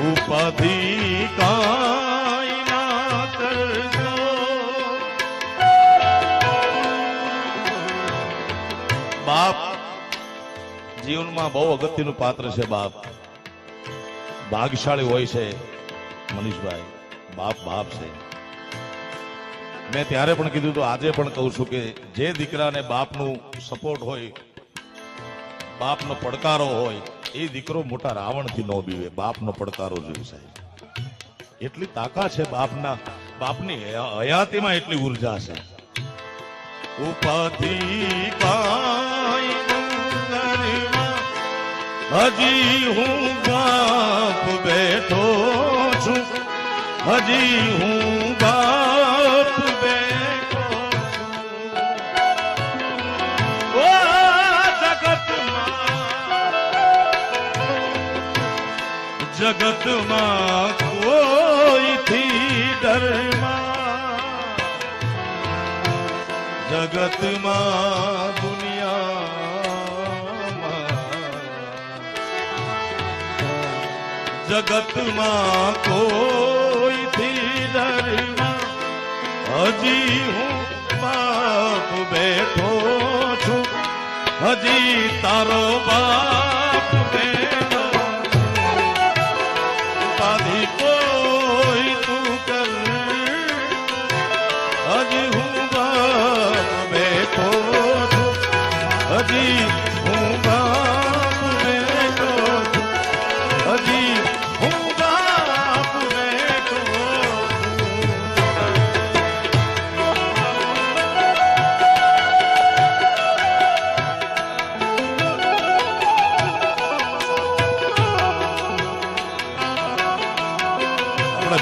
ઉપાધિ કાંઈ ના કરજો. બાપ જીવનમાં બહુ અગત્યનું પાત્ર છે. બાપ ભાગ્યશાળી હોય છે. મનીષભાઈ, બાપ બાપ છે. મેં ત્યારે પણ કીધું તો આજે પણ કહું છું કે જે દીકરાને બાપનું સપોર્ટ હોય, બાપનો પડકારો હોય, એ દીકરો મોટા રાવણથી ન બીવે. બાપનો પડકારો જોઈએ સાહેબ. એટલી તાકાત છે બાપના, બાપની હયાતીમાં એટલી ઉર્જા છે. ઉપાધિ કાંઈ હજી હું બાપ બેઠો છું, હજી હું બાપ બેઠો છું. ઓ જગતમાં કોઈથી ડરમાં, જગતમાં જગતમાં કોઈથી ડરમાં, હજી હું બાપ બેઠો છું, હજી તારો બાપ બેઠો. ઉપાધિ કોઈ તું કર, હજી હું બાપ બેઠો છું, હજી હું બાપ બેઠો છું, હજી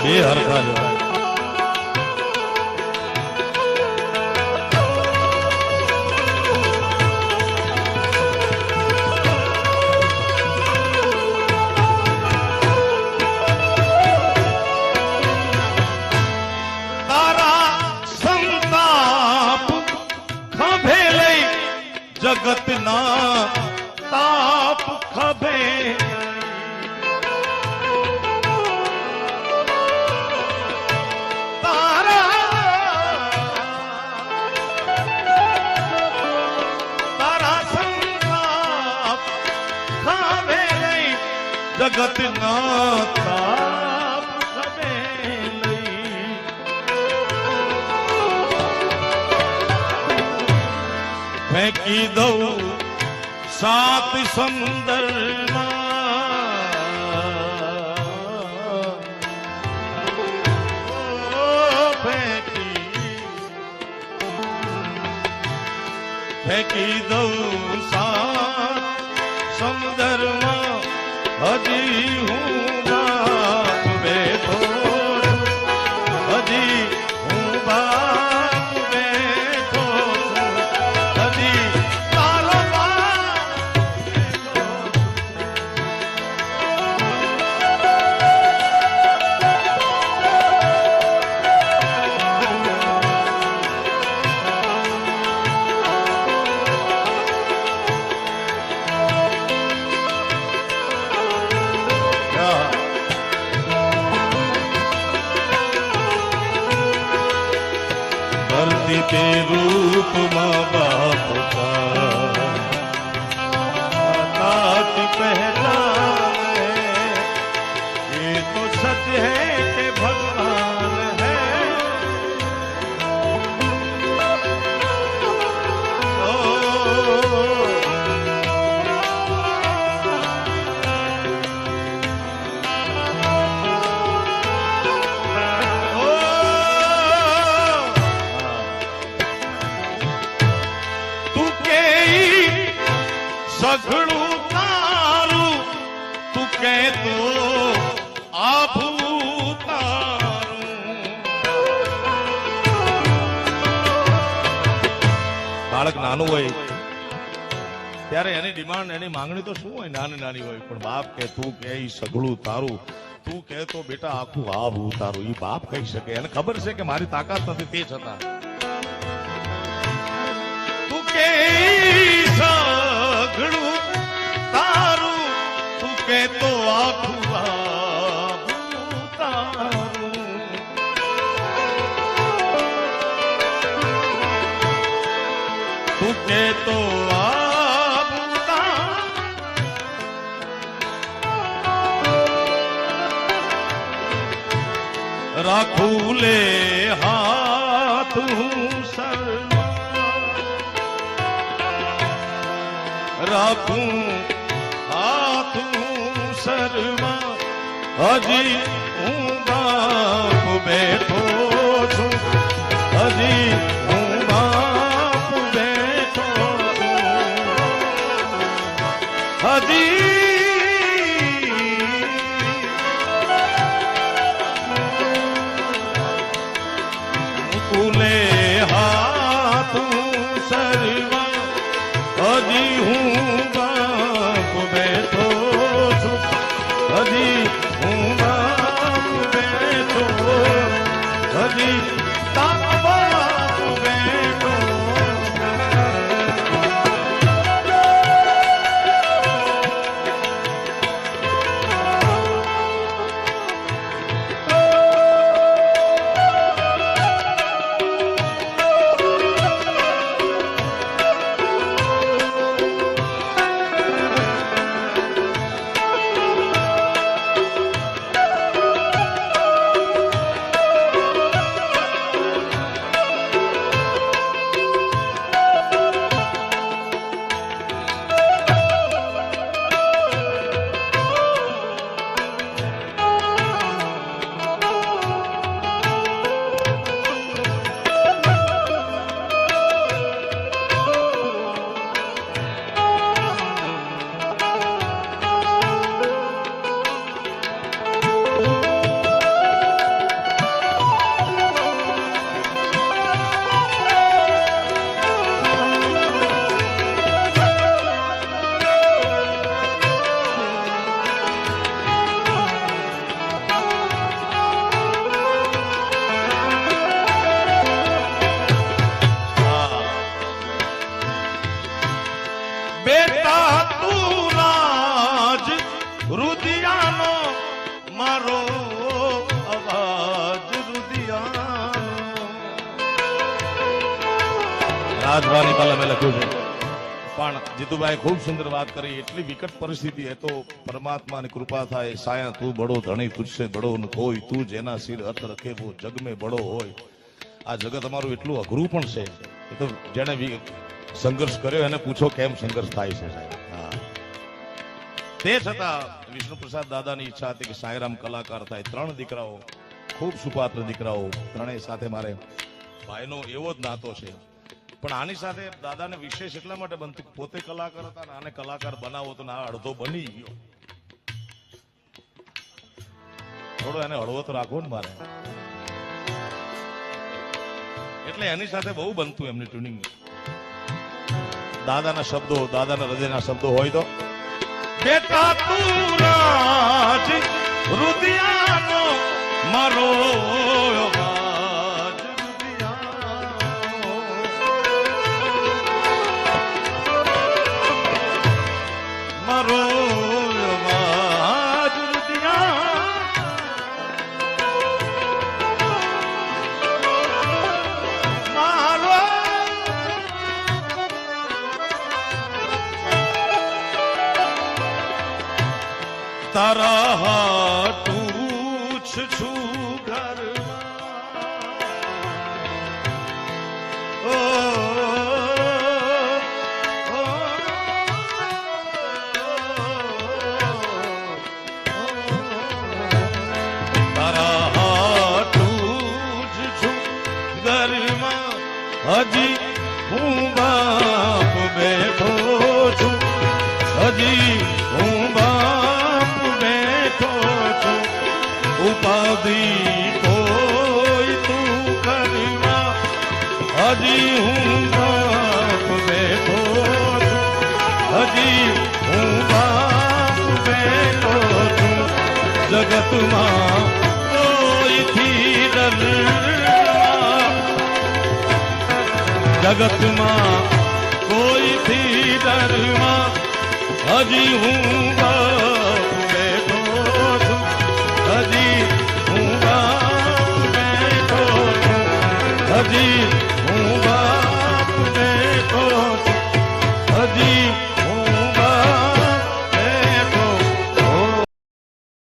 બે હરખા જવાય. તારા સંતાપ ખભે લઈ, જગતના તાપ ખભે જગતના તાપ ખભે લઈ, ફેંકી દઉં સાત સમંદરમાં, ફેંકી દઉં સાત સમંદરમાં, હજી હું બાપ બેઠો છું, હજી હું બાપ બેઠો છું, હજી તારો બાપ બેઠો के रूप माँ बाप का नात पहचान है, ये तो सच है कि भगवान है. ओ સઘળું તારું, તું કે તો આભું તારું. બાળક નાનું હોય ત્યારે એની ડિમાન્ડ, એની માંગણી તો શું હોય? નાની નાની હોય. પણ બાપ કે તું કે સઘળું તારું, તું કે તો બેટા આખું આભું તારું. એ બાપ કહી શકે. એને ખબર છે કે મારી તાકાત નથી, તે છતાં તું કે સઘળું તારું, તું કે તો આખું રાખું લે હાથ હું સરમાં, રાખું હાથ હું સરમાં, હજી હું બાપ બેઠો છું, હજી હું બાપ બેઠો છું, હજી લે હાથ સરમાં, હજી હું બાપ બેઠો છું, હજી હું બાપ બેઠો, હજી તારા બાપ બેઠો. બેટા તું રાજ રુદિયાનો, મારો અવાજ રુદિયાનો. રાજવાની કલમે લખ્યું છે. પણ જીતુભાઈ ખૂબ સુંદર વાત કરી. એટલી વિકટ પરિસ્થિતિ એ તો પરમાત્માની કૃપા થાય. સાયા તું બડો ધણી તુજસે બડો ન કોઈ, તું જેના સિર હથ રખે વો જગ મેં બડો હોય. આ જગત અમારું એટલું અઘરું પણ છે. એ તો જેને સંઘર્ષ કર્યો એને પૂછો કેમ સંઘર્ષ થાય છે સાહેબ. હા, તે છતાં વિષ્ણુ પ્રસાદ દાદાની ઈચ્છા હતી કે સાંઈરામ કલાકાર થાય. 3 દીકરાઓ, ખૂબ સુપાત્ર દીકરાઓ, ત્રણેય સાથે મારે ભાઈનો એવો જ નાતો છે. પણ આની સાથે દાદાને વિશેષ એટલા માટે બનતું, પોતે કલાકાર હતા ને આને કલાકાર બનાવો તો ના અડધો બની ગયો. થોડો એને હળવો તો રાખવો ને મારે, એટલે એની સાથે બહુ બનતું એમની ટ્યુનિંગ. દાદાના શબ્દો, દાદાના હૃદયના શબ્દો હોય તો બેટા તું રાજ રુદિયાનો, મારો અવાજ રુદિયાનો, મારો અવાજ રુદિયાનો, મારો તારા હાટું છું ઘરમાં, ઓ તારા હાટું છું ઘરમાં, હજી હું બાપ બેઠો છું, હજી હું બાપ બેઠો છું. ઉપાધિ કોઈ તું કરવા, હજી હું બાપ બેઠો છું, હજી હું બાપ બેઠો છું. જગતમાં કોઈથી ડરવા, જગતમાં કોઈથી ડરવા, હજી હું